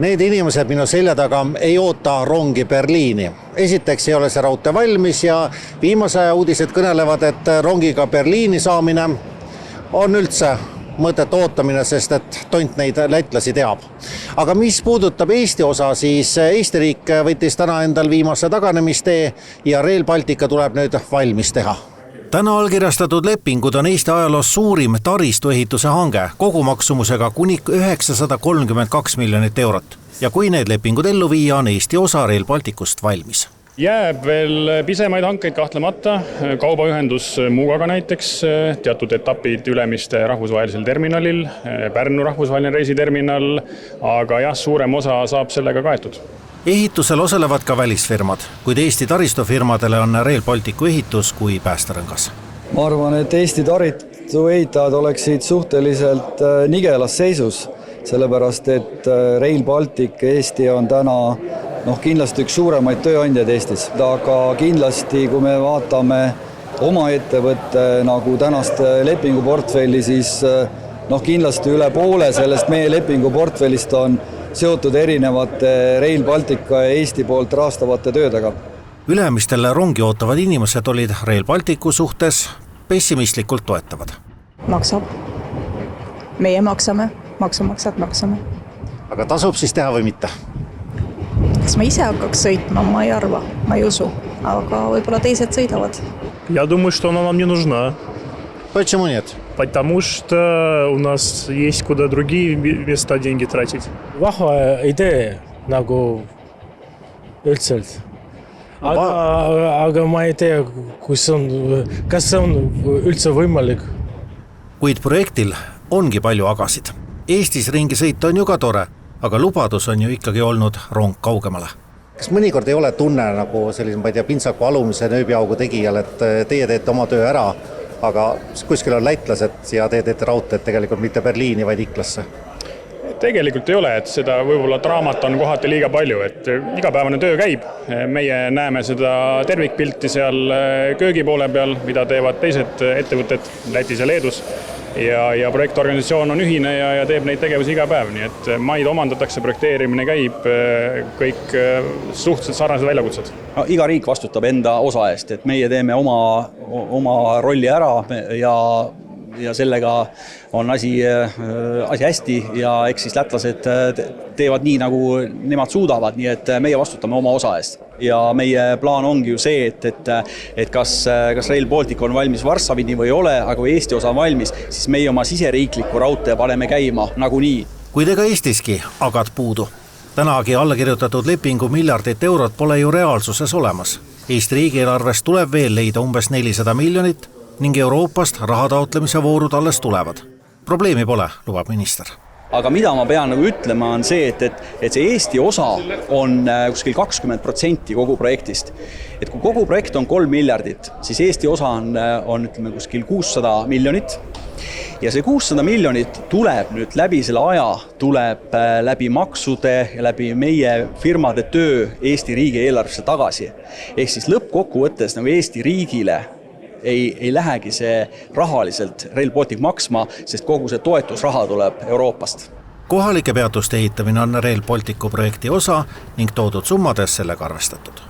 Need inimesed minu selja taga ei oota rongi Berliini. Esiteks ei ole see raudtee valmis ja viimase uudised kõnelevad, et rongiga Berliini saamine on üldse mõtet ootamine, sest et tont neid lätlasi teab. Aga mis puudutab Eesti osa, siis Eesti riik võttis täna endal viimase taganemistee ja Rail Baltica tuleb nüüd valmis teha. Täna allkirjastatud lepingud on Eesti ajaloos suurim taristuehituse hange kogumaksumusega kuni 932 miljonit eurot. Ja kui need lepingud ellu viia, on Eesti osa Rail Balticust valmis. Jääb veel pisemaid hankeid kahtlemata, kaubaühendus Muugaga näiteks, teatud etapid Ülemiste rahvusvahelisel terminalil, Pärnu rahvusvaheline reisiterminal, aga jah, suurem osa saab sellega kaetud. Ehitusel osalevad ka välisfirmad, kuid Eesti taristufirmadele on Rail Balticu ehitus kui päästerõngas. Ma arvan, et Eesti taristu ehitajad oleksid suhteliselt nigelas seisus, sellepärast et Rail Baltic Eesti on täna kindlasti üks suuremaid tööandjaid Eestis. Aga kindlasti, kui me vaatame oma ettevõtte nagu tänast lepinguportfelli, siis kindlasti üle poole sellest meie lepinguportfellist on seotud erinevate Rail Baltica ja Eesti poolt rahastavate töödega. Ülemistel rongi ootavad inimesed olid Rail Balticu suhtes pessimistlikult toetavad. Maksab. Meie maksame, maksumaksjad maksame. Aga tasub siis teha või mitte? Kas ma ise hakkaks sõitma, ma ei arva, ma ei usu, aga võib-olla teised sõidavad. Я думаю, что она нам не нужна. Почему нет? Потому что у нас есть куда другие места деньги тратить. Vahva idee nagu üldiselt. Aga ma ei tea, kas see on üldse võimalik. Kuid projektil ongi palju agasid. Eestis ringi sõita on ju ka tore, aga lubadus on ju ikkagi olnud rong kaugemale. Kas mõnikord ei ole tunne nagu sellise, pintsaku alumise nööbiaugu tegijal, et teie teete oma töö ära, aga kuskil on lätlased ja te teete raudteed tegelikult mitte Berliini, vaid Iklasse? Tegelikult ei ole, et seda võib-olla draamat on kohati liiga palju, et igapäevane töö käib. Meie näeme seda tervikpilti seal köögi poole peal, mida teevad teised ettevõtted Lätis ja Leedus. Ja projektorganisatsioon on ühine ja teeb neid tegevusi iga päev, nii et maid omandatakse, projekteerimine käib, kõik suhteliselt sarnased väljakutsed. Iga riik vastutab enda osa eest, et meie teeme oma rolli ära ja sellega on asi hästi ja eks siis lätlased teevad nii, nagu nemad suudavad, nii et meie vastutame oma osa eest. Ja meie plaan ongi ju see, et kas Rail Baltic on valmis Varssavini või ei ole, aga kui Eesti osa on valmis, siis meie oma siseriikliku raudtee paneme käima nagunii. Kuid ega Eestiski agad puudu. Tänagi allakirjutatud lepingu miljardit eurot pole ju reaalsuses olemas. Eesti riigieelarvest tuleb veel leida umbes 400 miljonit ning Euroopast raha taotlemise voorud alles tulevad. Probleemi pole, lubab minister. Aga mida ma pean ütlema on see, et see Eesti osa on kuskil 20% kogu projektist. Et kui kogu projekt on 3 miljardit, siis Eesti osa on ütleme, kuskil 600 miljonit. Ja see 600 miljonit tuleb nüüd läbi selle aja, tuleb läbi maksude ja läbi meie firmade töö Eesti riigi eelarvesse tagasi. Ehk siis lõppkokkuvõttes nagu Eesti riigile ei lähegi see rahaliselt Rail Baltic maksma, sest kogu see toetusraha tuleb Euroopast. Kohalike peatuste ehitamine on Rail Balticu projekti osa ning toodud summades sellega arvestatud.